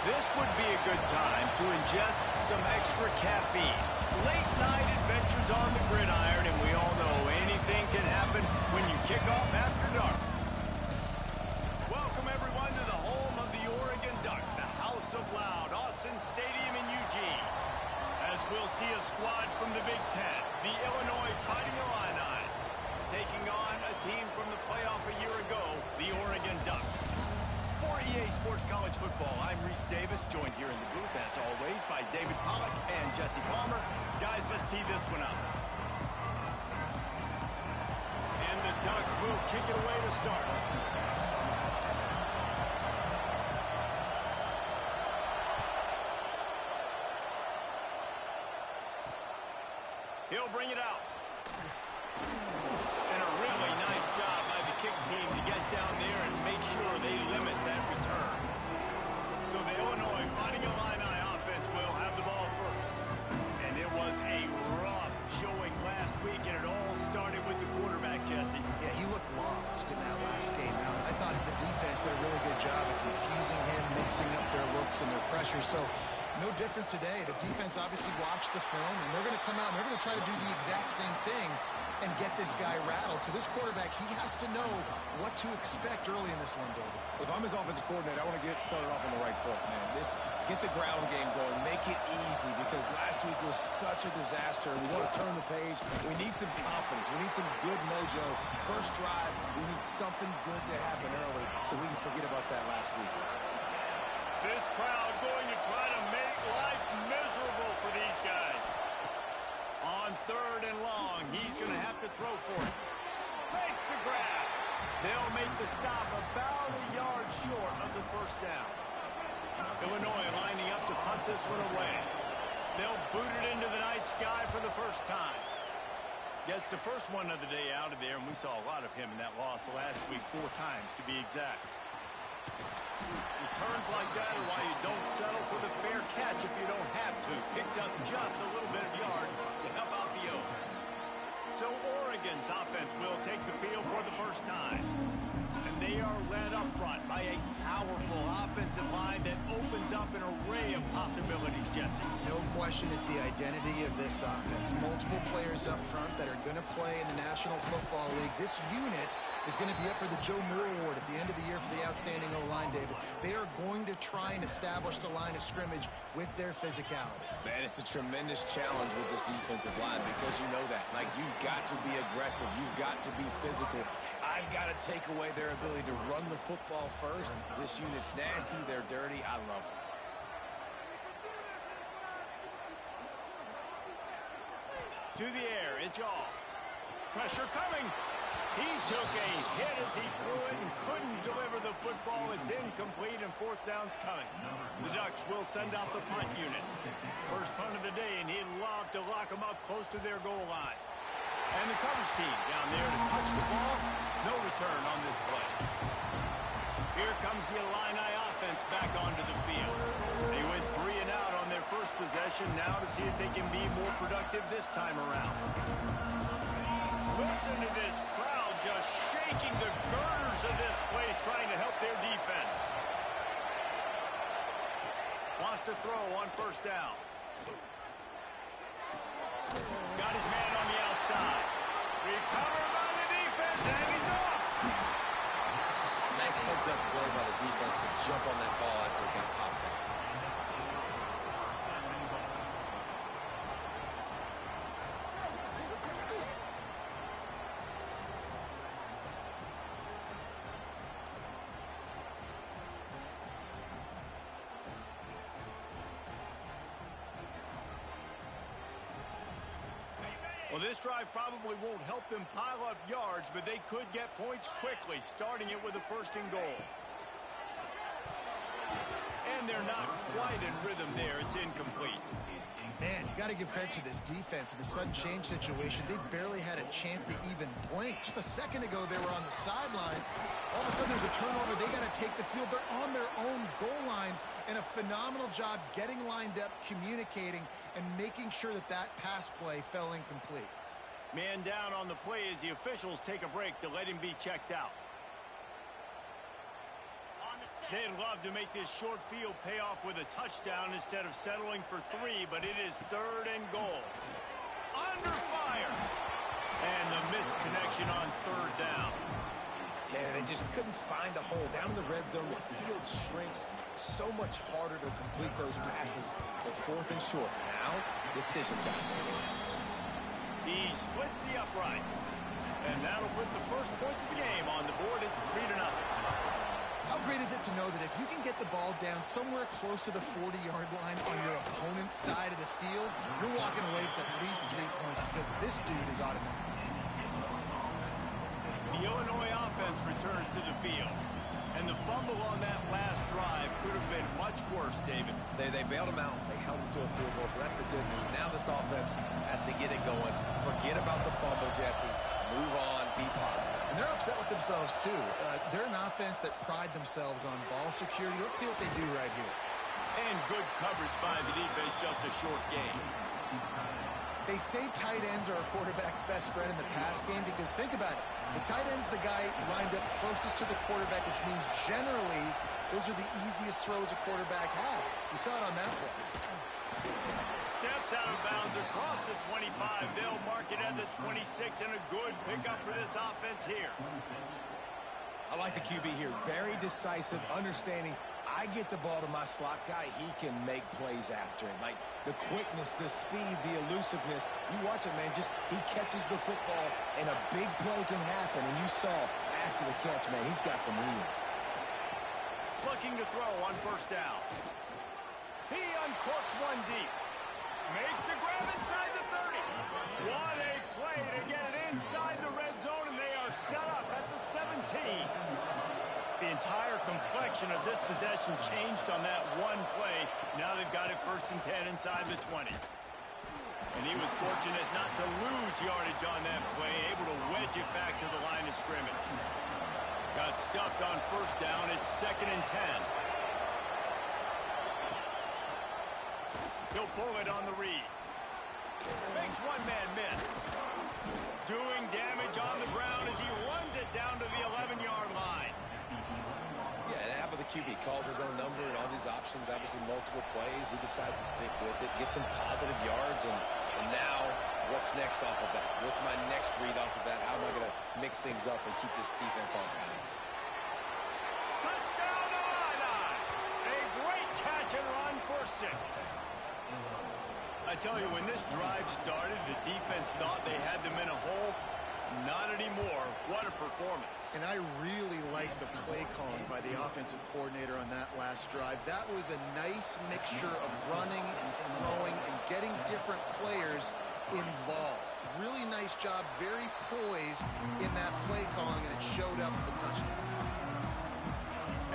This would be a good time to ingest some extra caffeine. Late night adventures on the gridiron, and we all know anything can happen when you kick off after dark. Welcome everyone to the home of the Oregon Ducks, the House of Loud, Autzen Stadium in Eugene. As we'll see a squad from the Big Ten, the Illinois Fighting Illini, taking on a team from the playoff a year ago, the Oregon Ducks. For EA Sports College Football, I'm Reese Davis, joined here in the booth, as always, by David Pollack and Jesse Palmer. Guys, let's tee this one up. And the Ducks will kick it away to start. He'll bring it out. And a really nice job by the kick team to get down there and make sure they limit that return. So the Illinois Fighting Illini offense will have the ball first. And it was a rough showing last week, and it all started with the quarterback, Jesse. Yeah, he looked lost in that last game out. I thought the defense did a really good job of confusing him, mixing up their looks and their pressure. So no different today. The defense obviously watched the film, and they're going to come out and they're going to try to do the exact same thing and get this guy rattled. So this quarterback, he has to know what to expect early in this one, David. If I'm his offensive coordinator, I want to get started off on the right foot, man. Get the ground game going. Make it easy, because last week was such a disaster. We want to turn the page. We need some confidence. We need some good mojo. First drive, we need something good to happen early so we can forget about that last week. This crowd going to try to make life miserable for these guys. On 3rd and long, he's going to have to throw for it. Makes the grab. They'll make the stop about a yard short of the first down. Illinois lining up to punt this one away. They'll boot it into the night sky for the first time. Gets the first one of the day out of there, and we saw a lot of him in that loss last week, 4 times to be exact. Returns like that are why you don't settle for the fair catch if you don't have to. Picks up just a little bit of yards to help out the O. So Oregon's offense will take the field for the first time. And they are led up front by a powerful offensive line that opens up an array of possibilities, Jesse. No question it's the identity of this offense. Multiple players up front that are going to play in the National Football League. This unit is going to be up for the Joe Moore Award at the end of the year for the outstanding O-line, David. They are going to try and establish the line of scrimmage with their physicality. Man, it's a tremendous challenge with this defensive line, because you know that. Like, you've got to be aggressive. You've got to be physical. I've got to take away their ability to run the football first. This unit's nasty. They're dirty. I love it. To the air, it's all. Pressure coming. He took a hit as he threw it and couldn't deliver the football. It's incomplete, and 4th down's coming. The Ducks will send out the punt unit. First punt of the day, and he'd love to lock them up close to their goal line. And the coverage team down there to touch the ball. No return on this play. Here comes the Illini offense back onto the field. They went 3 and out on their first possession, now to see if they can be more productive this time around. Listen to this crowd just shaking the girders of this place, trying to help their defense. Wants to throw on 1st down. Got his man on the outside. Recovered by the defense, and he's off. Nice heads-up play by the defense to jump on that ball after it got popped out. Well, this drive probably won't help them pile up yards, but they could get points quickly, starting it with a 1st and goal. And they're not quite in rhythm there. It's incomplete. Man, you got to give credit to this defense in the sudden change situation. They've barely had a chance to even blink. Just a second ago, they were on the sideline. All of a sudden, there's a turnover. They got to take the field. They're on their own goal line, and a phenomenal job getting lined up, communicating, and making sure that that pass play fell incomplete. Man down on the play as the officials take a break to let him be checked out. They'd love to make this short field pay off with a touchdown instead of settling for 3, but it is 3rd and goal. Under fire. And the missed connection on 3rd down. Man, they just couldn't find a hole. Down in the red zone, the field shrinks. So much harder to complete those passes. But 4th and short. Now, decision time, baby. He splits the uprights. And that'll put the first points of the game on the board. It's 3-0. How great is it to know that if you can get the ball down somewhere close to the 40-yard line on your opponent's side of the field, you're walking away with at least 3 points because this dude is automatic. The Illinois offense returns to the field. And the fumble on that last drive could have been much worse, David. They bailed him out. They held him to a field goal, so that's the good news. Now this offense has to get it going. Forget about the fumble, Jesse. Move on. Be positive. And they're upset with themselves, too. They're an offense that pride themselves on ball security. Let's see what they do right here. And good coverage by the defense, just a short game. They say tight ends are a quarterback's best friend in the pass game because think about it. The tight end's the guy lined up closest to the quarterback, which means generally those are the easiest throws a quarterback has. You saw it on that play. Steps out of bounds across the 25. They'll mark it at the 26, and a good pickup for this offense here. I like the QB here. Very decisive, understanding. I get the ball to my slot guy, he can make plays after him. Like the quickness, the speed, the elusiveness. You watch it, man, just he catches the football and a big play can happen. And you saw after the catch, man, he's got some wheels. Looking to throw on 1st down. He uncorks one deep. Makes the grab inside the 30. What a play to get it inside the red zone, and they are set up at the 17. The entire complexion of this possession changed on that one play. Now they've got it 1st and 10 inside the 20. And he was fortunate not to lose yardage on that play, able to wedge it back to the line of scrimmage. Got stuffed on 1st down. It's 2nd and 10. He'll pull it on the read. Makes one man miss. Doing damage on the ground as he runs it down to the 11-yard line. Yeah, and how about the QB? Calls his own number and all these options, obviously multiple plays. He decides to stick with it, get some positive yards, and now what's next off of that? What's my next read off of that? How am I going to mix things up and keep this defense on balance? Touchdown, Illini! A great catch and run for 6. I tell you, when this drive started, the defense thought they had them in a hole. Not anymore. What a performance. And I really like the play calling by the offensive coordinator on that last drive. That was a nice mixture of running and throwing and getting different players involved. Really nice job, very poised in that play calling, and it showed up with the touchdown.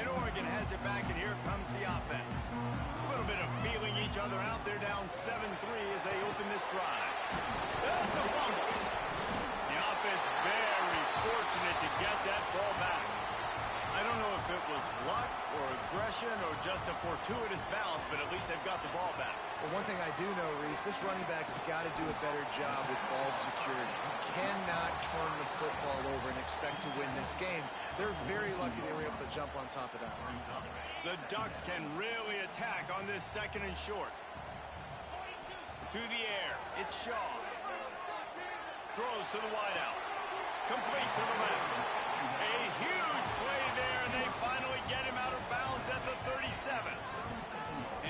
And Oregon has it back, and here comes the offense. A little bit of feeling each other out. They're down 7-3 as they open this drive. That's a fumble. The offense very fortunate to get that ball back. I don't know if it was luck or aggression or just a fortuitous bounce, but at least they've got the ball back. Well, one thing I do know, Reese, this running back has got to do a better job with ball security. You cannot turn the football over and expect to win this game. They're very lucky they were able to jump on top of that one. The Ducks can really attack on this 2nd and short. To the air, it's Shaw. Throws to the wideout. Complete to the left. A huge play there, and they finally get him out of bounds at the 37.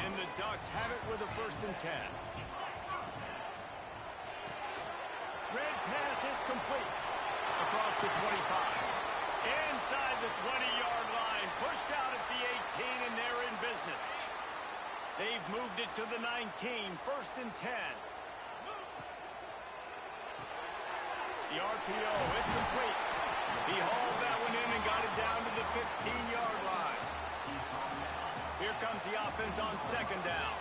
And the Ducks have it with a 1st and 10. Red pass hits complete. Across the 25. Inside the 20-yard line. Pushed out at the 18, and they're in business. They've moved it to the 19. 1st and 10. The RPO, it's complete. He hauled that one in and got it down to the 15-yard line. Here comes the offense on 2nd down.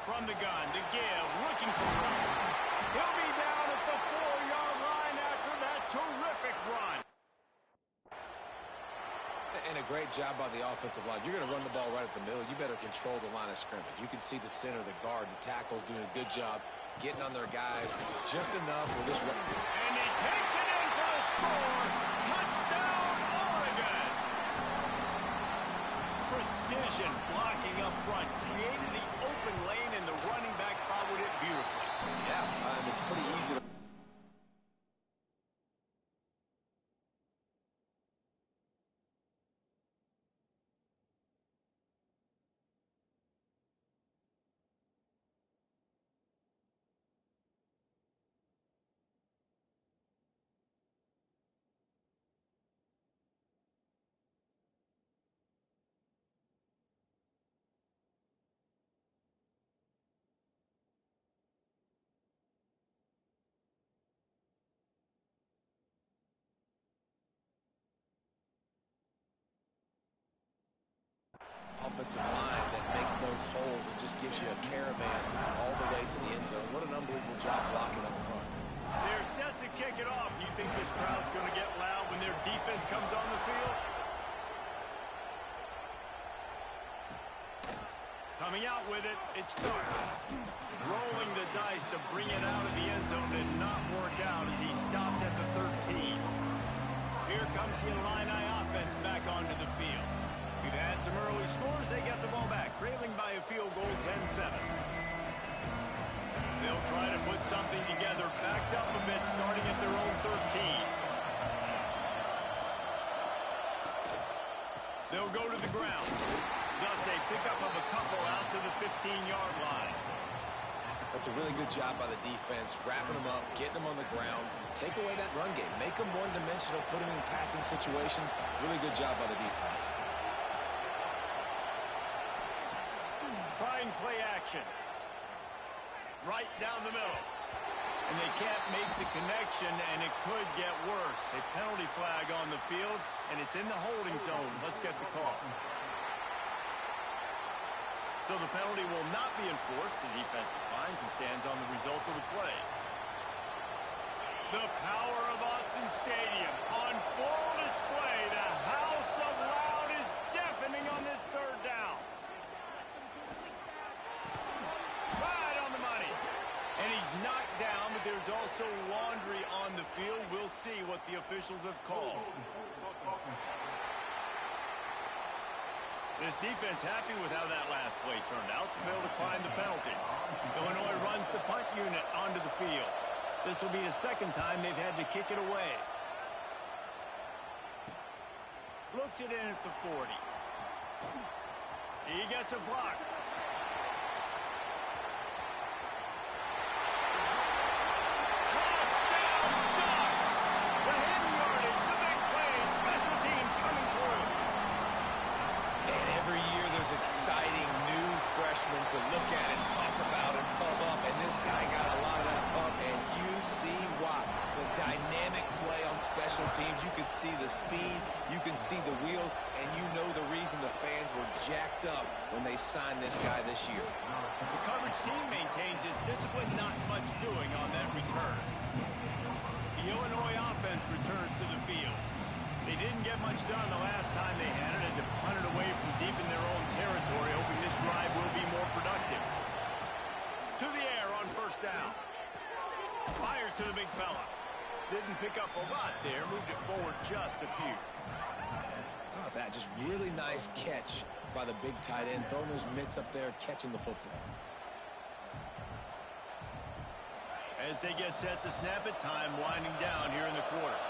From the gun to give, looking for room. He'll be down at the 4-yard line after that terrific run. And a great job by the offensive line. You're going to run the ball right at the middle. You better control the line of scrimmage. You can see the center, the guard, the tackles doing a good job getting on their guys just enough for this run. And he takes it in for a score. Touchdown, Oregon! precision blocking up front. Created the open lane, and the running back followed it beautifully. Yeah, it's pretty easy to... offensive line that makes those holes and just gives you a caravan all the way to the end zone. What an unbelievable job blocking up front. They're set to kick it off. You think this crowd's going to get loud when their defense comes on the field? Coming out with it, it's Starks. Rolling the dice to bring it out of the end zone did not work out as he stopped at the 13. Here comes the Illini offense back onto the field. We've had some early scores. They get the ball back, trailing by a field goal, 10-7. They'll try to put something together, backed up a bit, starting at their own 13. They'll go to the ground. Just a pickup of a couple out to the 15-yard line. That's a really good job by the defense, wrapping them up, getting them on the ground, take away that run game, make them one-dimensional, put them in passing situations. Really good job by the defense. Trying play action. Right down the middle. And they can't make the connection, and it could get worse. A penalty flag on the field, and it's in the holding zone. Let's get the call. So the penalty will not be enforced. The defense declines and stands on the result of the play. The power of Autzen Stadium on full display. The house of loud is deafening on this third down. Right on the money. And he's knocked down, but there's also laundry on the field. We'll see what the officials have called. This defense happy with how that last play turned out, so they'll decline the penalty. Illinois runs the punt unit onto the field. This will be the second time they've had to kick it away. Looks it in at the 40. He gets a block. Exciting new freshmen to look at and talk about and pump up, and this guy got a lot of that pump, and you see why. The dynamic play on special teams, you can see the speed, you can see the wheels, and you know the reason the fans were jacked up when they signed this guy this year. The coverage team maintains his discipline, not much doing on that return. The Illinois offense returns to the field. They didn't get much done the last time they had it, and to punt it away from deep in their own territory, hoping this drive will be more productive. To the air on first down. Fires to the big fella. Didn't pick up a lot there, moved it forward just a few. How about that? Just really nice catch by the big tight end, throwing those mitts up there, catching the football. As they get set to snap it, time winding down here in the quarter.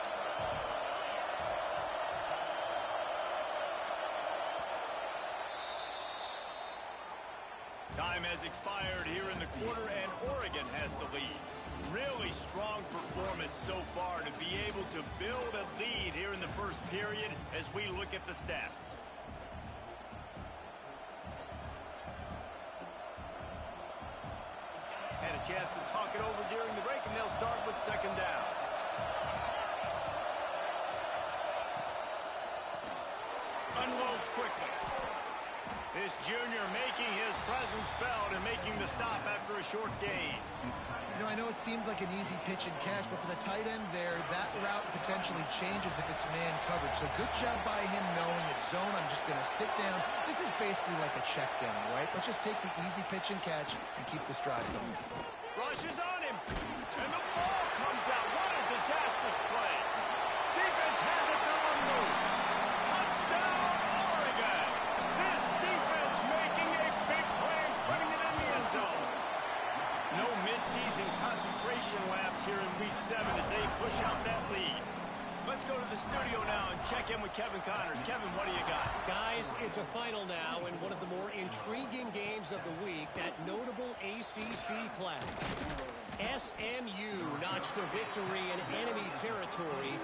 Time has expired here in the quarter, and Oregon has the lead. Really strong performance so far to be able to build a lead here in the first period as we look at the stats. Had a chance to talk it over during the break, and they'll start with second down. Unloads quickly. This junior making his presence felt and making the stop after a short gain. You know, I know it seems like an easy pitch and catch, but for the tight end there, that route potentially changes if it's man coverage. So good job by him knowing it's zone. I'm just going to sit down. This is basically like a check down, right? Let's just take the easy pitch and catch and keep this drive going. Rushes on him, and the ball comes out. What a disastrous play. Defense has it, they're on the move. Touchdown, Oregon. This defense push out that lead. Let's go to the studio now and check in with Kevin Connors. Kevin, what do you got? Guys, it's a final now in one of the more intriguing games of the week, that notable ACC clash. SMU notched a victory in enemy territory,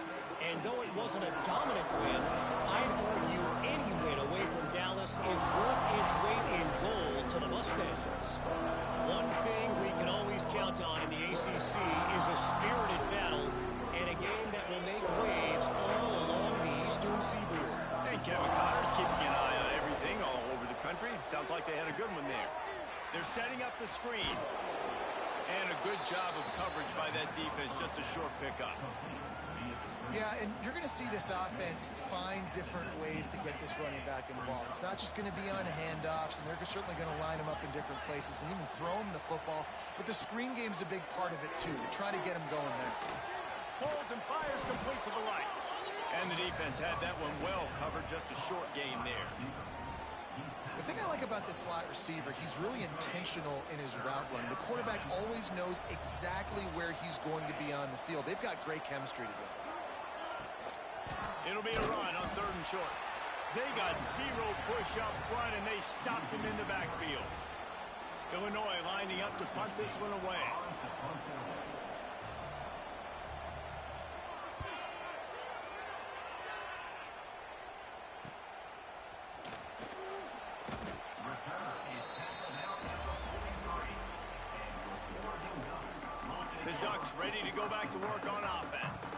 and though it wasn't a dominant win, I'd argue any win away from Dallas is worth its weight in gold to the Mustangs. One thing we can always count on in the ACC is a spirited battle and a game that will make waves all along the Eastern Seaboard. And Kevin Connors keeping an eye on everything all over the country. Sounds like they had a good one there. They're setting up the screen. And a good job of coverage by that defense, just a short pickup. Yeah, and you're going to see this offense find different ways to get this running back involved. It's not just going to be on handoffs, and they're certainly going to line him up in different places and even throw him the football. But the screen game's a big part of it, too, to try to get him going there. Holds and fires complete to the right. And the defense had that one well covered, just a short game there. The thing I like about this slot receiver, he's really intentional in his route run. The quarterback always knows exactly where he's going to be on the field. They've got great chemistry together. It'll be a run on 3rd and short. They got zero push up front, and they stopped him in the backfield. Illinois lining up to punt this one away. The Ducks ready to go back to work on offense.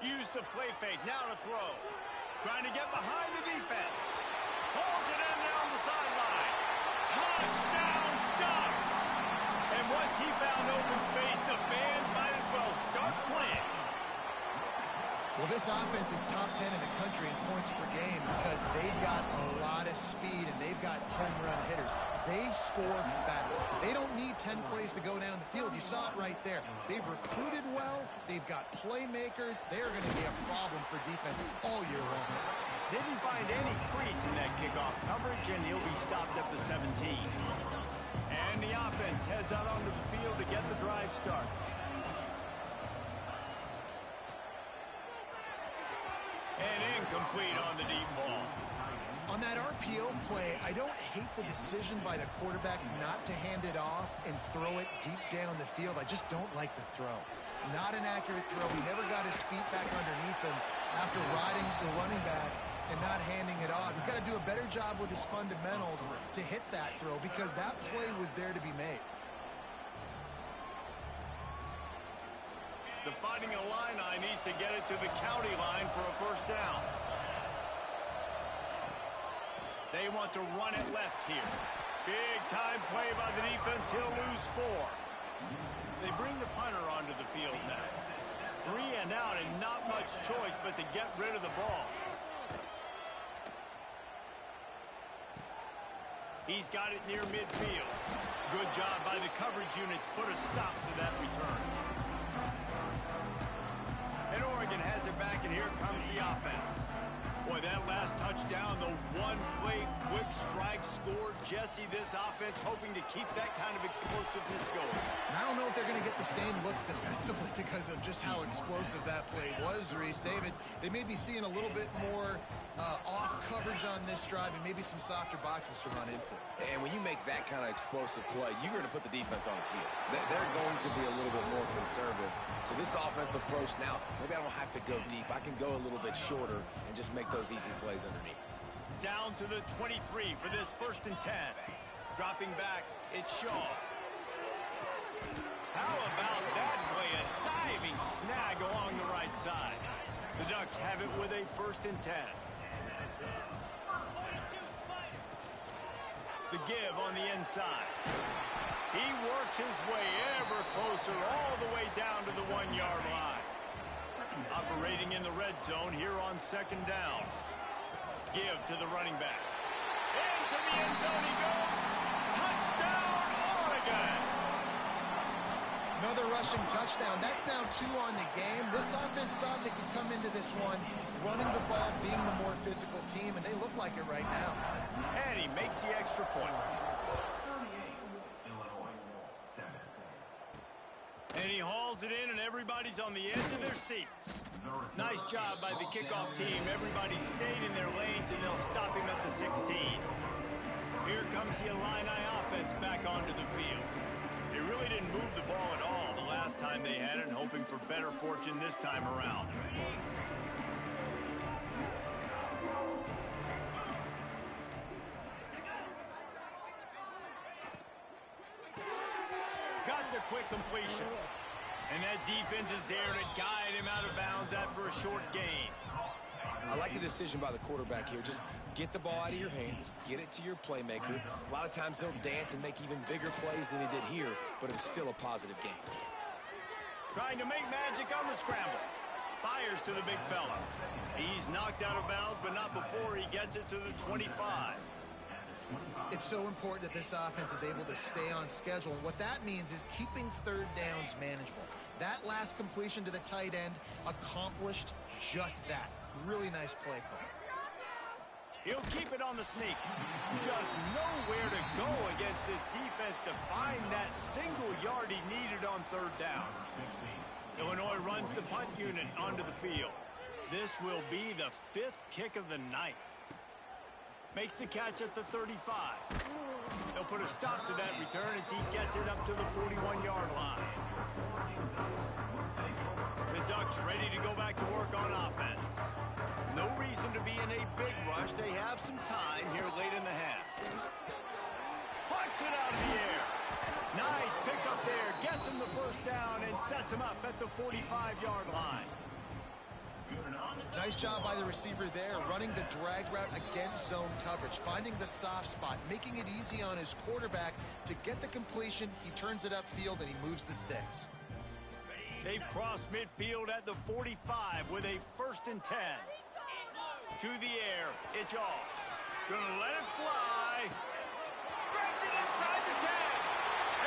Use the play fake, now to throw. Trying to get behind the defense. Pulls it in down the sideline. Touchdown, Ducks! And once he found open space, the band might as well start playing. Well, this offense is top 10 in the country in points per game because they've got a lot of speed and they've got home run hitters. They score fast. They don't need 10 plays to go down the field. You saw it right there. They've recruited well. They've got playmakers. They're going to be a problem for defenses all year long. Didn't find any crease in that kickoff coverage, and he'll be stopped at the 17. And the offense heads out onto the field to get the drive started. And incomplete on the deep ball. On that RPO play, I don't hate the decision by the quarterback not to hand it off and throw it deep down the field. I just don't like the throw. Not an accurate throw. He never got his feet back underneath him after riding the running back and not handing it off. He's got to do a better job with his fundamentals to hit that throw because that play was there to be made. The Fighting Illini needs to get it to the county line for a first down. They want to run it left here. Big time play by the defense. He'll lose 4. They bring the punter onto the field now. 3 and out and not much choice but to get rid of the ball. He's got it near midfield. Good job by the coverage unit to put a stop to that return. And Oregon has it back, and here comes the offense. Boy, that last touchdown, the one-play quick strike scored. Jesse, this offense hoping to keep that kind of explosiveness going. And I don't know if they're going to get the same looks defensively because of just how explosive that play was, Reese. David, they may be seeing a little bit more off coverage on this drive and maybe some softer boxes to run into. And when you make that kind of explosive play, you're going to put the defense on its heels. They're going to be a little bit more conservative. So this offensive approach now, maybe I don't have to go deep. I can go a little bit shorter and just make those easy plays underneath. Down to the 23 for this 1st and 10. Dropping back, it's Shaw. How about that play? A diving snag along the right side. The Ducks have it with a 1st and 10. The give on the inside. He works his way ever closer all the way down to the 1-yard line. Operating in the red zone here on 2nd down. Give to the running back. Into the end zone he goes. Touchdown, Oregon! Another rushing touchdown. That's now 2 on the game. This offense thought they could come into this one running the ball, being the more physical team, and they look like it right now. And he makes the extra point. And he hauls it in, and everybody's on the edge of their seats. Nice job by the kickoff team. Everybody stayed in their lanes, and they'll stop him at the 16. Here comes the Illini offense back onto the field. They really didn't move the ball at all the last time they had it, hoping for better fortune this time around. Got the quick completion. And that defense is there to guide him out of bounds after a short gain. I like the decision by the quarterback here. Just get the ball out of your hands, get it to your playmaker. A lot of times they'll dance and make even bigger plays than he did here, but it was still a positive game. Trying to make magic on the scramble. Fires to the big fella. He's knocked out of bounds, but not before he gets it to the 25. It's so important that this offense is able to stay on schedule. And what that means is keeping third downs manageable. That last completion to the tight end accomplished just that. Really nice play call. He'll keep it on the sneak. Just nowhere to go against this defense to find that single yard he needed on third down. Illinois runs the punt unit onto the field. This will be the 5th kick of the night. Makes the catch at the 35. They'll put a stop to that return as he gets it up to the 41-yard line. The Ducks ready to go back to work on offense. No reason to be in a big rush. They have some time here late in the half. Plucks it out of the air. Nice pickup there. Gets him the first down and sets him up at the 45-yard line. Nice job by the receiver there, running the drag route against zone coverage, finding the soft spot, making it easy on his quarterback to get the completion. He turns it upfield and he moves the sticks. They've crossed midfield at the 45 with a 1st and 10. To the air, it's all. Gonna let it fly. Grabs it inside the 10.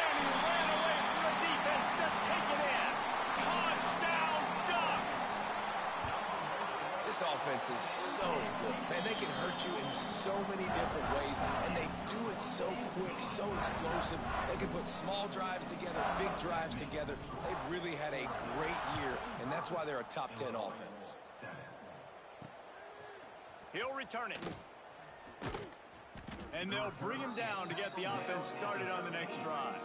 And he ran away from the defense to take it in. Touchdown, Ducks! This offense is so good. Man, they can hurt you in so many different ways, and they do it so quick, so explosive. They can put small drives together, big drives together. They've really had a great year, and that's why they're a top 10 offense. He'll return it. And they'll bring him down to get the offense started on the next drive.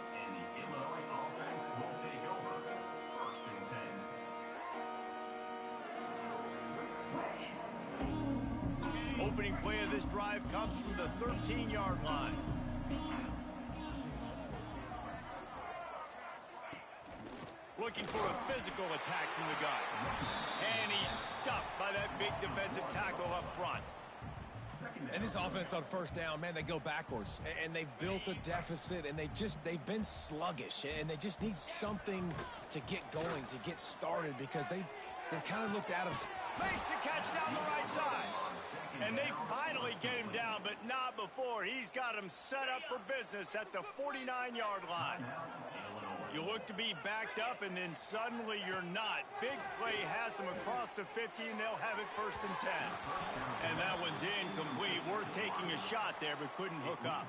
Opening play of this drive comes from the 13-yard line. Looking for a physical attack from the gun. And he's stuffed by that big defensive tackle up front. And this offense on first down, man, they go backwards. And they've built a deficit, and they've been sluggish. And they just need something to get going, to get started, because they've kind of looked out of... Makes the catch down the right side. And they finally get him down, but not before. He's got him set up for business at the 49-yard line. You look to be backed up, and then suddenly you're not. Big play has them across the 50, and they'll have it 1st and 10. And that one's incomplete. Worth taking a shot there, but couldn't hook up.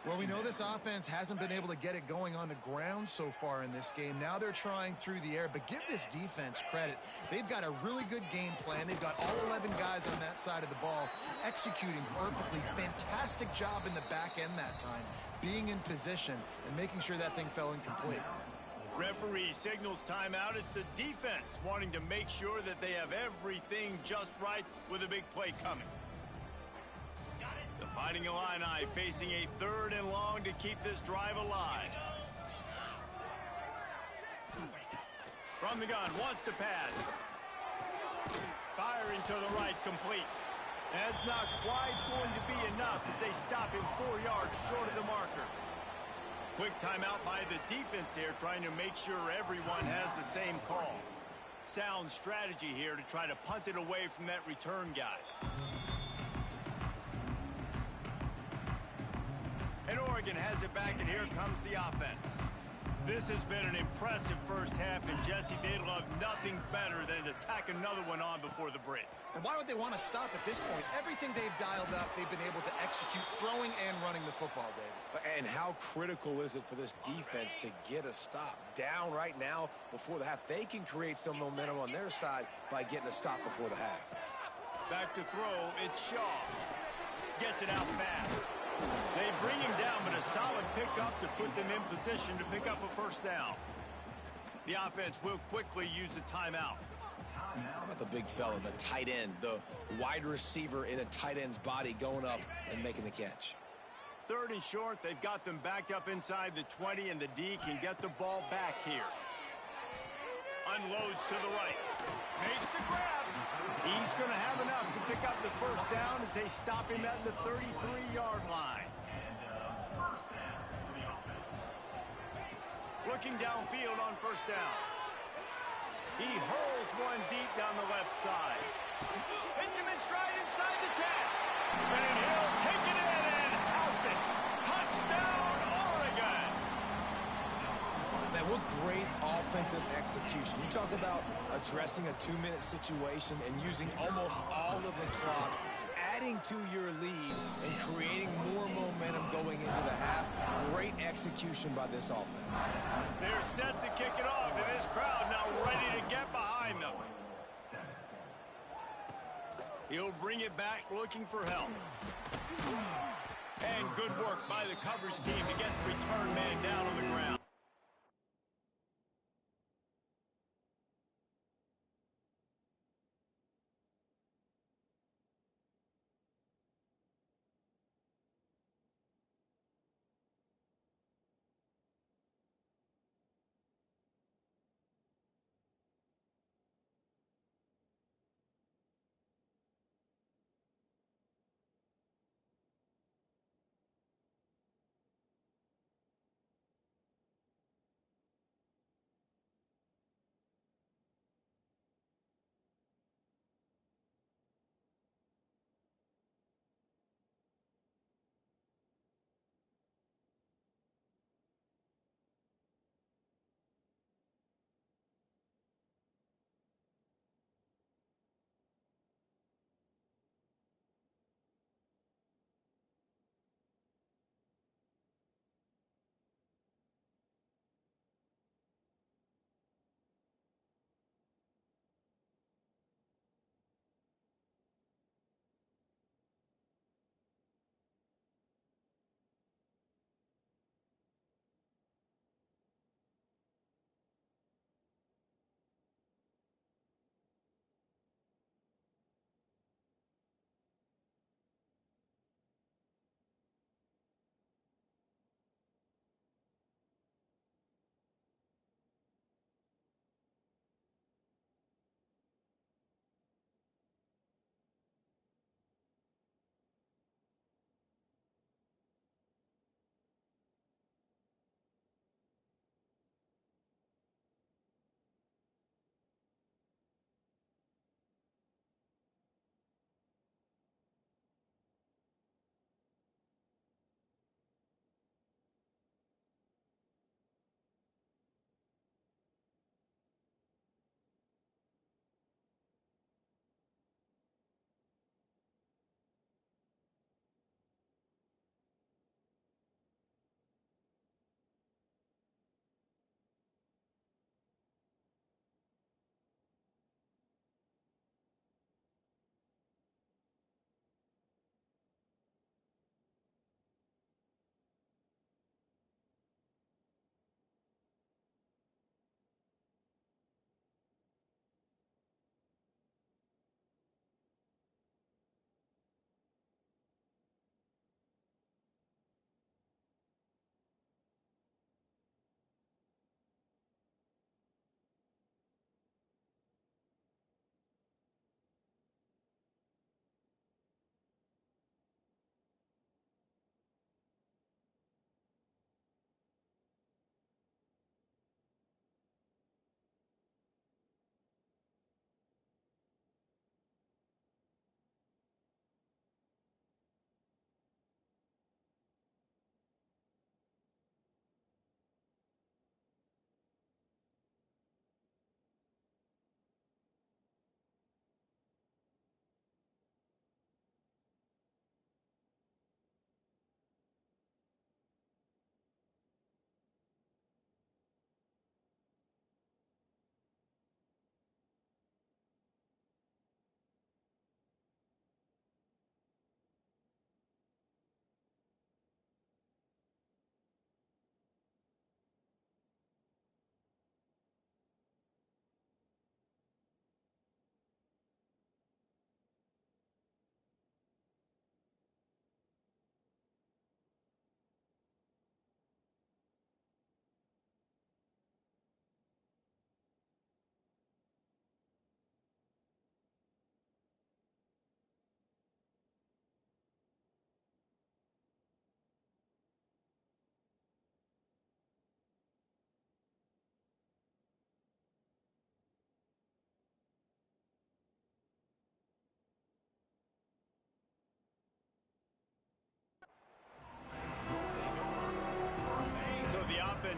Well, we know this offense hasn't been able to get it going on the ground so far in this game. Now they're trying through the air, but give this defense credit. They've got a really good game plan. They've got all 11 guys on that side of the ball executing perfectly. Fantastic job in the back end that time, being in position and making sure that thing fell incomplete. Referee signals timeout. It's the defense wanting to make sure that they have everything just right with a big play coming. The Fighting Illini facing a 3rd and long to keep this drive alive. From the gun, wants to pass. Firing to the right, complete. That's not quite going to be enough as they stop him 4 yards short of the marker. Quick timeout by the defense there, trying to make sure everyone has the same call. Sound strategy here to try to punt it away from that return guy. And Oregon has it back, and here comes the offense. This has been an impressive first half, and Jesse, they'd love nothing better than to tack another one on before the break. And why would they want to stop at this point? Everything they've dialed up, they've been able to execute throwing and running the football, David. And how critical is it for this defense to get a stop? Down right now before the half. They can create some momentum on their side by getting a stop before the half. Back to throw, it's Shaw. Gets it out fast. They bring him down, but a solid pickup to put them in position to pick up a first down. The offense will quickly use a timeout. How about the big fella, the tight end, the wide receiver in a tight end's body going up and making the catch? 3rd and short, they've got them backed up inside the 20, and the D can get the ball back here. Unloads to the right. Makes the grab. He's going to have enough to pick up the first down as they stop him at the 33-yard line. Looking downfield on first down. He hurls one deep down the left side. Hits him in stride inside the 10. And he'll take it in and house it. Touchdown, Oregon. Man, what great offensive execution. You talk about addressing a 2-minute situation and using almost all of the clock, adding to your lead and creating more momentum going into the half. Great execution by this offense. They're set to kick it off, and this crowd now ready to get behind them. He'll bring it back looking for help. And good work by the coverage team to get the return man down on the ground.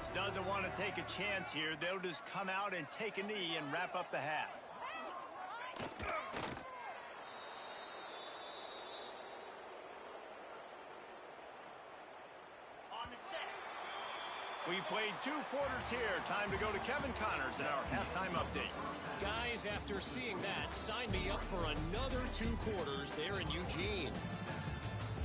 offense doesn't want to take a chance here. They'll just come out and take a knee and wrap up the half. We've played 2 quarters here. Time to go to Kevin Connors in our halftime update. Guys, after seeing that, sign me up for another 2 quarters there in Eugene.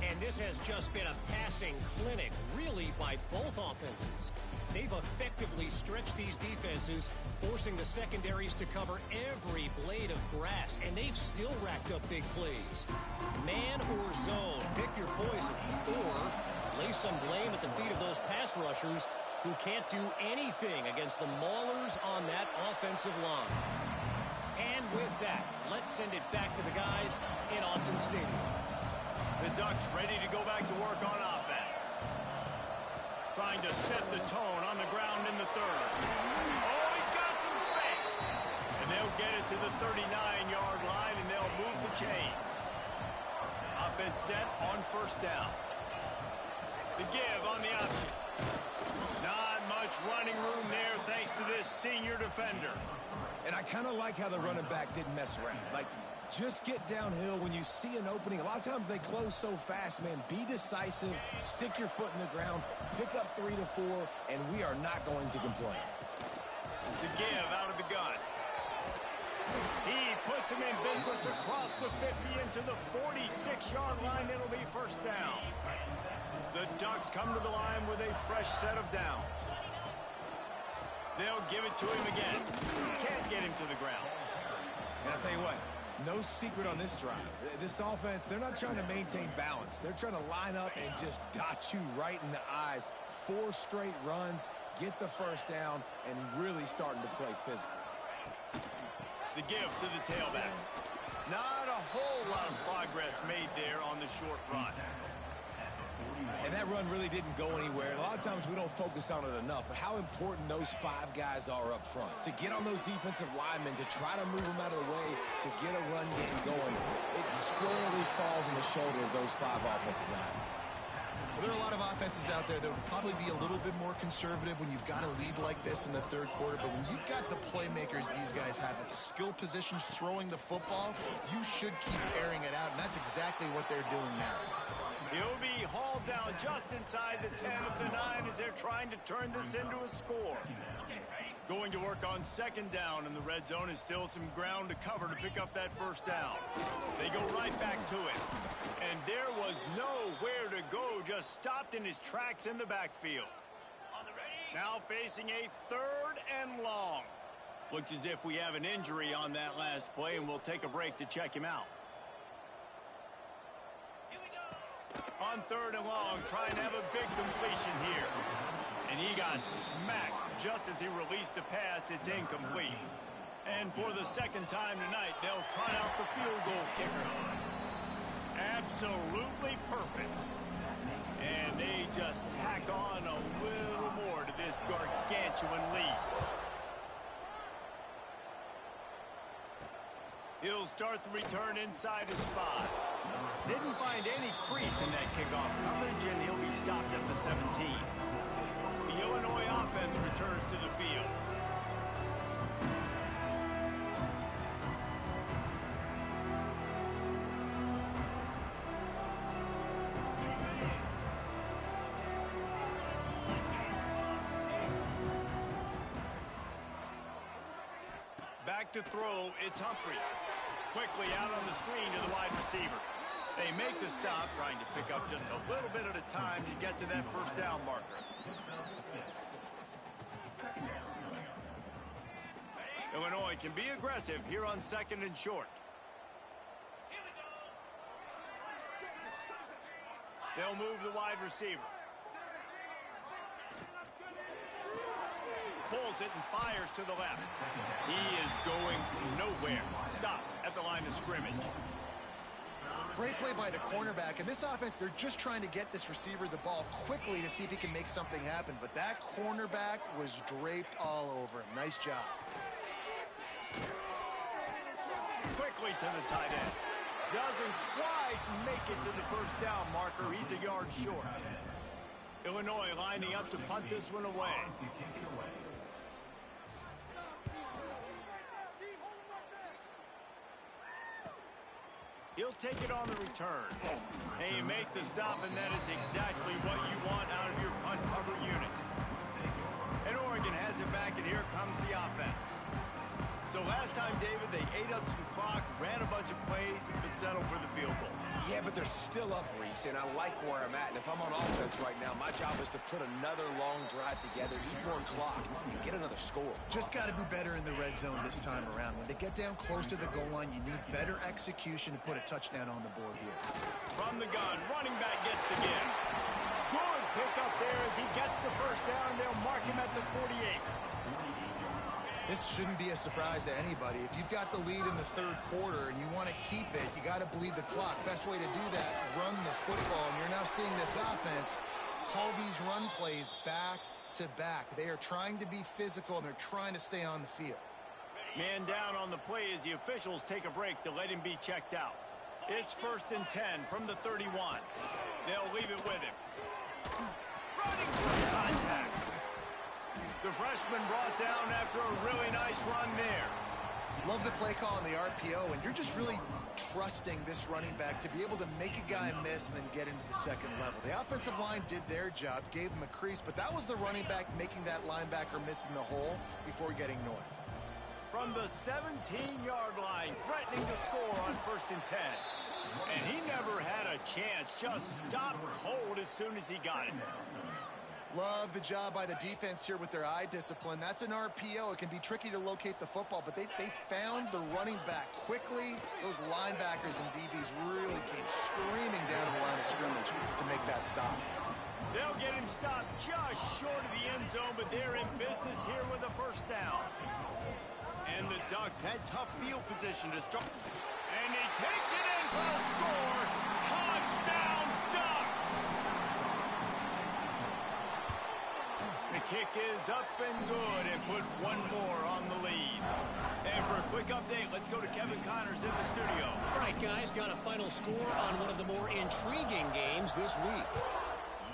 And this has just been a passing clinic, really, by both offenses. They've effectively stretched these defenses, forcing the secondaries to cover every blade of grass, and they've still racked up big plays. Man or zone, pick your poison, or lay some blame at the feet of those pass rushers who can't do anything against the maulers on that offensive line. And with that, let's send it back to the guys in Autzen Stadium. The Ducks ready to go back to work on offense. Trying to set the tone on the ground in the third. Oh, he's got some space. And they'll get it to the 39-yard line, and they'll move the chains. Offense set on first down. The give on the option. Not much running room there thanks to this senior defender. And I kind of like how the running back didn't mess around. Like, just get downhill when you see an opening. A lot of times they close so fast, man. Be decisive, stick your foot in the ground, pick up 3 to 4, and we are not going to complain. The give out of the gun. He puts him in business across the 50 into the 46-yard line. It'll be first down. The Ducks come to the line with a fresh set of downs. They'll give it to him again. Can't get him to the ground. And I'll tell you what, no secret on this drive. This offense, they're not trying to maintain balance. They're trying to line up and just dot you right in the eyes. 4 straight runs, get the first down, and really starting to play physical. The give to the tailback. Not a whole lot of progress made there on the short run. And that run really didn't go anywhere. A lot of times we don't focus on it enough, but how important those 5 guys are up front. To get on those defensive linemen, to try to move them out of the way, to get a run game going, it squarely falls on the shoulder of those 5 offensive linemen. Well, there are a lot of offenses out there that would probably be a little bit more conservative when you've got a lead like this in the third quarter, but when you've got the playmakers these guys have at the skill positions throwing the football, you should keep airing it out, and that's exactly what they're doing now. He'll be hauled down just inside the 10 of the 9 as they're trying to turn this into a score. Going to work on second down, and the red zone is still some ground to cover to pick up that first down. They go right back to it. And there was nowhere to go, just stopped in his tracks in the backfield. Now facing a 3rd and long. Looks as if we have an injury on that last play, and we'll take a break to check him out. On 3rd and long, trying to have a big completion here. And he got smacked just as he released the pass. It's incomplete. And for the second time tonight, they'll try out the field goal kicker. Absolutely perfect. And they just tack on a little more to this gargantuan lead. He'll start the return inside his 5. Didn't find any crease in that kickoff coverage, and he'll be stopped at the 17. The Illinois offense returns to the field. Back to throw, it's Humphries. Quickly out on the screen to the wide receiver. They make the stop, trying to pick up just a little bit at a time to get to that first down marker. Illinois can be aggressive here on 2nd and short. They'll move the wide receiver. Pulls it and fires to the left. He is going nowhere. Stop at the line of scrimmage. Great play by the cornerback. And this offense, they're just trying to get this receiver the ball quickly to see if he can make something happen. But that cornerback was draped all over him. Nice job. Quickly to the tight end. Doesn't quite make it to the first down marker. He's a yard short. Illinois lining up to punt this one away. He'll take it on the return. And you make the stop, and that is exactly what you want out of your punt cover unit. And Oregon has it back, and here comes the offense. So last time, David, they ate up some clock, ran a bunch of plays, but settled for the field goal. Yeah, but they're still up, Reese, and I like where I'm at. And if I'm on offense right now, my job is to put another long drive together, eat more clock, and get another score. Just got to be better in the red zone this time around. When they get down close to the goal line, you need better execution to put a touchdown on the board here. From the gun, running back gets the give. Good pick up there as he gets the first down. They'll mark him at the 48. This shouldn't be a surprise to anybody. If you've got the lead in the third quarter and you want to keep it, you got to bleed the clock. Best way to do that, run the football. And you're now seeing this offense call these run plays back to back. They are trying to be physical, and they're trying to stay on the field. Man down on the play as the officials take a break to let him be checked out. It's 1st and 10 from the 31. They'll leave it with him. Running for contact. The freshman brought down after a really nice run there. Love the play call on the RPO, and you're just really trusting this running back to be able to make a guy miss and then get into the second level. The offensive line did their job, gave him a crease, but that was the running back making that linebacker miss in the hole before getting north. From the 17-yard line, threatening to score on 1st and 10. And he never had a chance, just stopped cold as soon as he got it. Love the job by the defense here with their eye discipline. That's an RPO. It can be tricky to locate the football, but they found the running back quickly. Those linebackers and DBs really came screaming down to the line of scrimmage to make that stop. They'll get him stopped just short of the end zone, but they're in business here with a first down. And the Ducks had tough field position to start. And he takes it in for a score. Touchdown, Ducks! The kick is up and good and put one more on the lead. And for a quick update, let's go to Kevin Connors in the studio. All right, guys, got a final score on one of the more intriguing games this week.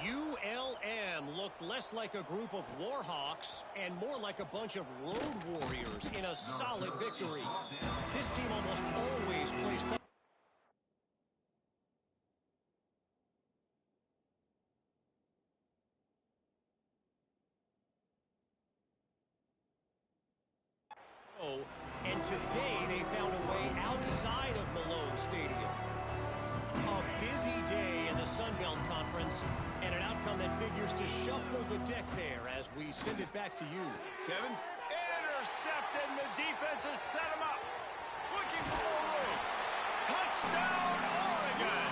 ULM looked less like a group of Warhawks and more like a bunch of road warriors in a solid victory. This team almost always plays tough. And today they found a way outside of Malone Stadium. A busy day in the Sun Belt Conference, and an outcome that figures to shuffle the deck there as we send it back to you. Kevin, intercepted, and the defense has set him up. Looking for more room. Touchdown, Oregon!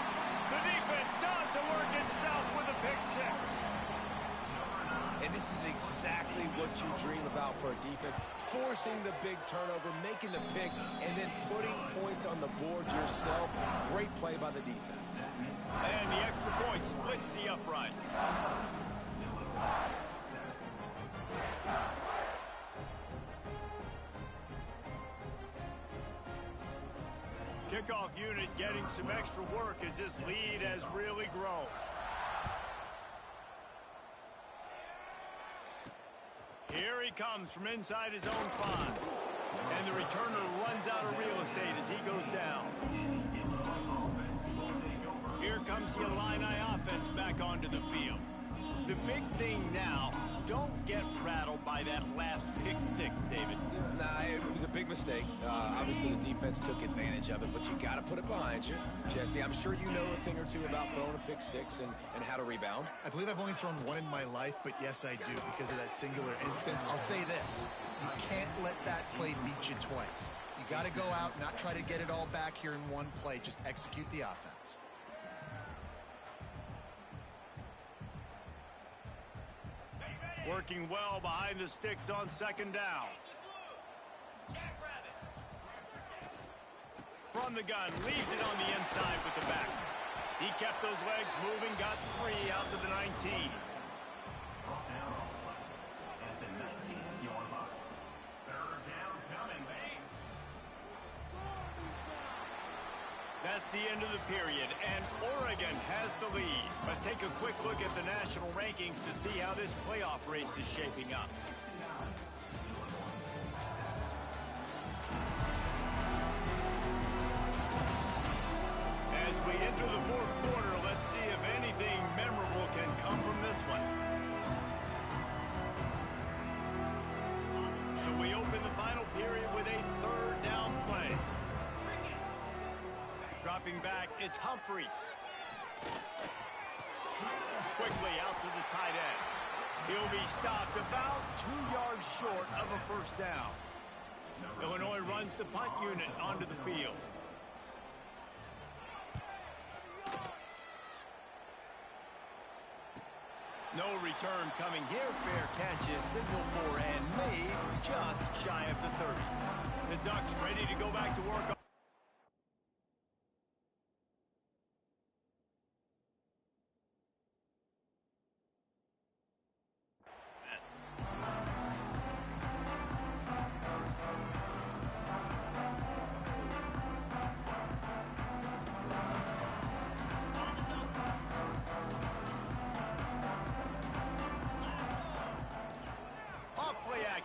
The defense does the work itself with a pick six. And this is exactly what you dream about for a defense. Forcing the big turnover, making the pick, and then putting points on the board yourself. Great play by the defense. And the extra point splits the uprights. Kickoff unit getting some extra work as this lead has really grown. Here he comes from inside his own 5. And the returner runs out of real estate as he goes down. Here comes the Illini offense back onto the field. The big thing now, don't get rattled by that last pick six, David. Nah, it was a big mistake. Obviously, the defense took advantage of it, but you got to put it behind you. Jesse, I'm sure you know a thing or two about throwing a pick six and how to rebound. I believe I've only thrown one in my life, but yes, I do because of that singular instance. I'll say this. You can't let that play beat you twice. You got to go out, not try to get it all back here in one play. Just execute the offense. Working well behind the sticks on second down. From the gun, leaves it on the inside with the back. He kept those legs moving, got 3 out to the 19. That's the end of the period, and Oregon has the lead. Let's take a quick look at the national rankings to see how this playoff race is shaping up. As we enter the fourth quarter, let's see if anything memorable can come from this one. So we open the final period with a third down play. Dropping back, it's Humphreys. Quickly out to the tight end. He'll be stopped about 2 yards short of a first down. Illinois runs the punt unit onto the field. No return coming here. Fair catch is signaled for and made just shy of the 30. The Ducks ready to go back to work.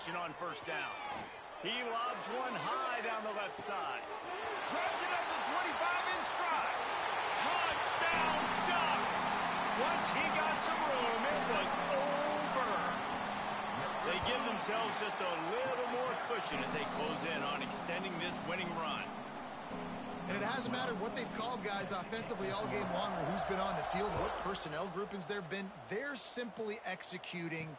On first down. He lobs one high down the left side. Grabs it up to 25 in stride. Touchdown Ducks! Once he got some room, it was over. They give themselves just a little more cushion as they close in on extending this winning run. And it hasn't mattered what they've called guys offensively all game long or who's been on the field, what personnel groupings there have been. They're simply executing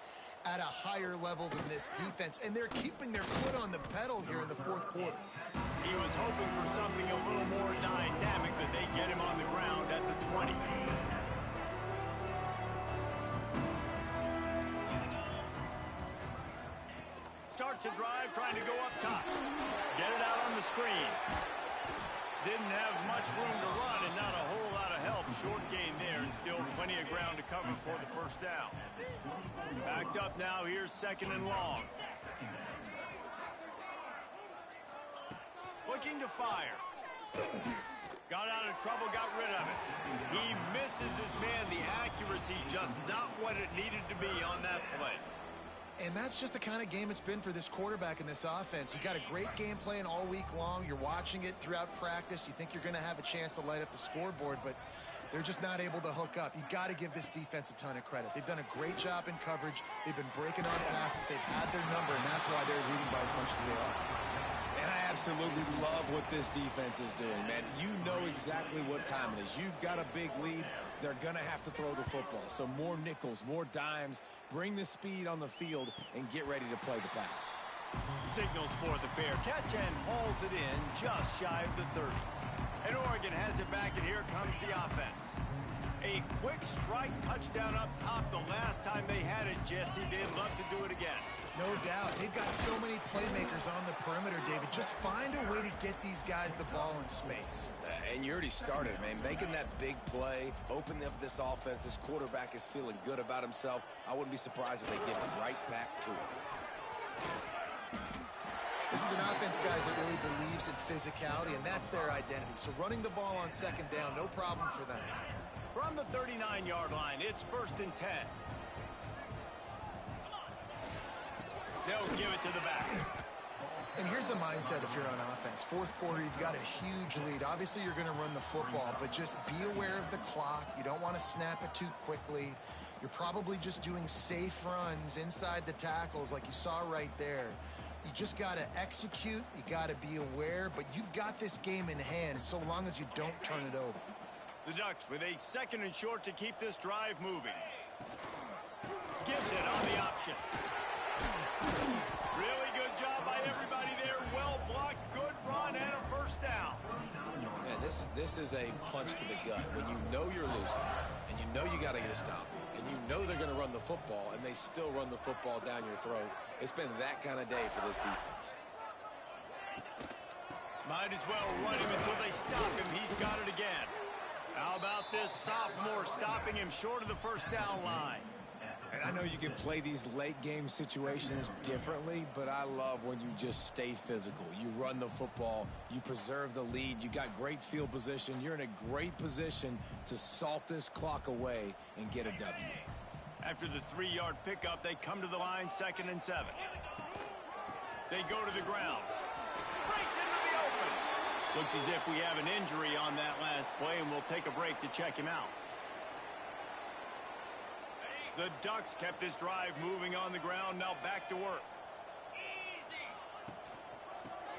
at a higher level than this defense, and they're keeping their foot on the pedal here in the fourth quarter. He was hoping for something a little more dynamic, but they get him on the ground at the 20. Starts a drive, trying to go up top. Get it out on the screen. Didn't have much room to run and not a whole lot of help. Short gain there and still plenty of ground to cover for the first down. Backed up now. Here's second and long. Looking to fire. Got out of trouble, got rid of it. He misses his man. The accuracy just not what it needed to be on that play. And that's just the kind of game it's been for this quarterback in this offense. You got a great game plan all week long. You're watching it throughout practice. You think you're going to have a chance to light up the scoreboard, but they're just not able to hook up. You got to give this defense a ton of credit. They've done a great job in coverage. They've been breaking on passes. They've had their number, and that's why they're leading by as much as they are. And I absolutely love what this defense is doing, man. You know exactly what time it is. You've got a big lead. They're going to have to throw the football. So more nickels, more dimes. Bring the speed on the field and get ready to play the pass. Signals for the fair catch and hauls it in just shy of the 30. And Oregon has it back, and here comes the offense. A quick strike touchdown up top the last time they had it, Jesse. They'd love to do it again. No doubt. They've got so many playmakers on the perimeter, David. Just find a way to get these guys the ball in space. And you already started, man. Making that big play, opening up this offense. This quarterback is feeling good about himself. I wouldn't be surprised if they give it right back to him. This is an offense, guys, that really believes in physicality, and that's their identity. So running the ball on second down, no problem for them. From the 39-yard line, it's first and 10. They'll give it to the back. And here's the mindset if you're on offense. Fourth quarter, you've got a huge lead. Obviously, you're going to run the football, but just be aware of the clock. You don't want to snap it too quickly. You're probably just doing safe runs inside the tackles like you saw right there. You just got to execute. You got to be aware, but you've got this game in hand so long as you don't turn it over. The Ducks with a second and short to keep this drive moving. Gives it on the option. Really good job by everybody there. Well blocked, good run, and a first down. Man, this is a punch to the gut. When you know you're losing, and you know you got to get a stop, and you know they're going to run the football, and they still run the football down your throat. It's been that kind of day for this defense. Might as well run him until they stop him. He's got it again. How about this sophomore stopping him short of the first down line? And I know you can play these late game situations differently, but I love when you just stay physical. You run the football, you preserve the lead, you got great field position, you're in a great position to salt this clock away and get a W. After the 3-yard pickup, they come to the line, 2nd and 7. They go to the ground. Breaks into the open. Looks as if we have an injury on that last play, and we'll take a break to check him out. The Ducks kept this drive moving on the ground. Now back to work.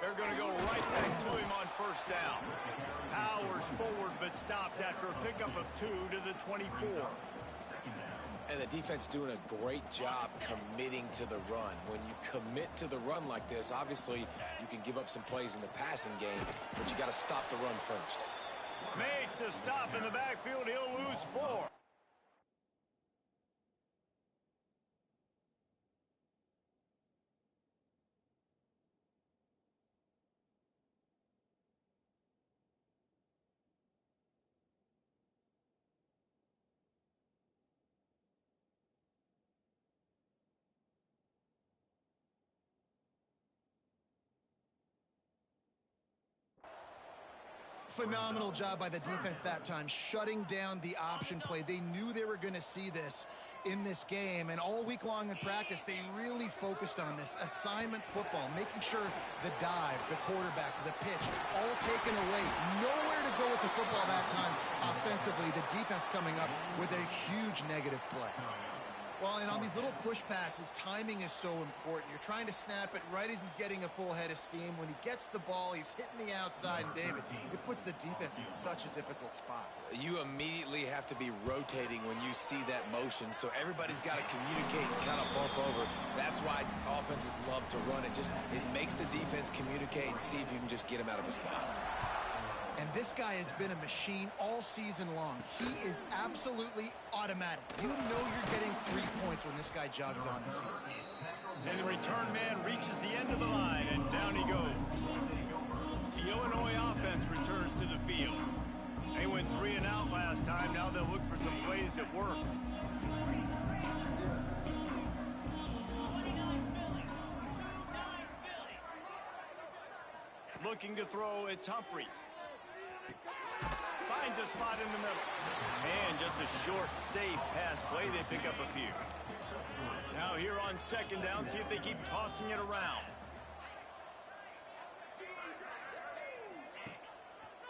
They're going to go right back to him on 1st down. Powers forward, but stopped after a pickup of 2 to the 24. And the defense doing a great job committing to the run. When you commit to the run like this, obviously you can give up some plays in the passing game, but you got to stop the run first. Makes a stop in the backfield. He'll lose 4. Phenomenal job by the defense that time, shutting down the option play. They knew they were going to see this in this game, and all week long in practice, they really focused on this assignment football, making sure the dive, the quarterback, the pitch, all taken away. Nowhere to go with the football that time offensively. The defense coming up with a huge negative play. Well, and on these little push passes, timing is so important. You're trying to snap it right as he's getting a full head of steam. When he gets the ball, he's hitting the outside, and David, it puts the defense in such a difficult spot. You immediately have to be rotating when you see that motion, so everybody's got to communicate and kind of bump over. That's why offenses love to run it. It makes the defense communicate and see if you can just get him out of a spot. And this guy has been a machine all season long. He is absolutely automatic. You know you're getting 3 points when this guy jogs on the field. And the return man reaches the end of the line, and down he goes. The Illinois offense returns to the field. They went 3 and out last time. Now they'll look for some plays that work. Looking to throw, it's Humphries. Finds a spot in the middle. And just a short, safe pass play. They pick up a few. Now here on 2nd down, see if they keep tossing it around.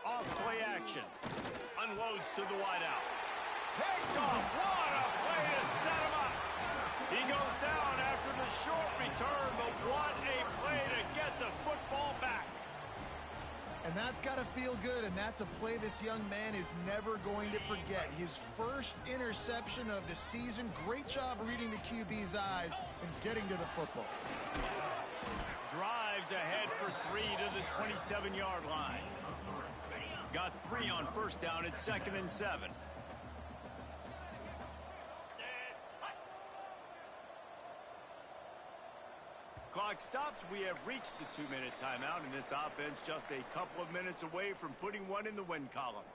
Off play action. Unloads to the wideout. Picked off. What a play to set him up. He goes down after the short return, but what a play to get the football back. And that's got to feel good, and that's a play this young man is never going to forget. His first interception of the season. Great job reading the QB's eyes and getting to the football. Drives ahead for 3 to the 27-yard line. Got 3 on 1st down at 2nd and 7. Clock stops. We have reached the 2-minute timeout, and this offense just a couple of minutes away from putting one in the win column.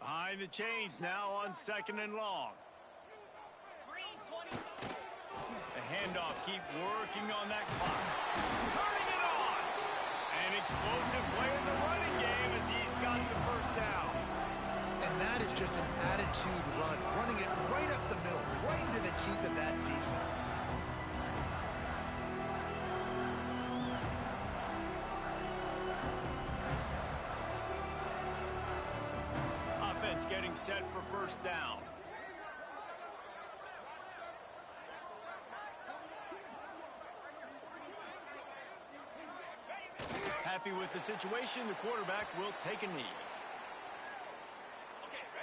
Behind the chains now on 2nd and long. The handoff, keep working on that clock. Turning it on! An explosive play in the running game as he's got the 1st down. And that is just an attitude run, running it right up the middle, right into the teeth of that defense. Offense getting set for 1st down. Happy with the situation, the quarterback will take a knee.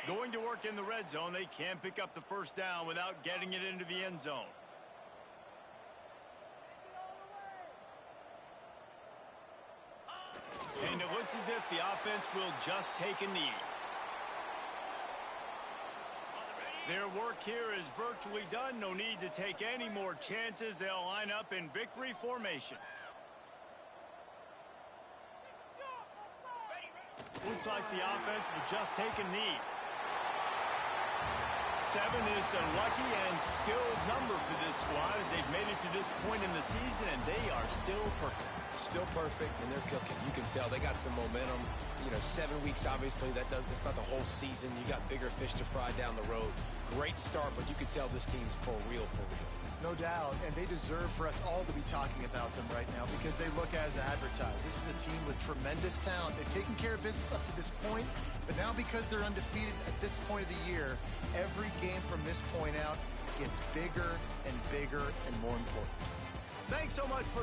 Going to work in the red zone, they can't pick up the 1st down without getting it into the end zone. And it looks as if the offense will just take a knee. Their work here is virtually done. No need to take any more chances. They'll line up in victory formation. Looks like the offense will just take a knee. is the lucky and skilled number for this squad as they've made it to this point in the season, and they are still perfect. Still perfect, and they're cooking. You can tell they got some momentum. 7 weeks, obviously, that's not the whole season. You got bigger fish to fry down the road. Great start, but you can tell this team's for real, for real. No doubt, and they deserve for us all to be talking about them right now because they look as advertised. This is a team with tremendous talent. They've taken care of business up to this point, but now because they're undefeated at this point of the year, every game from this point out gets bigger and bigger and more important. Thanks so much for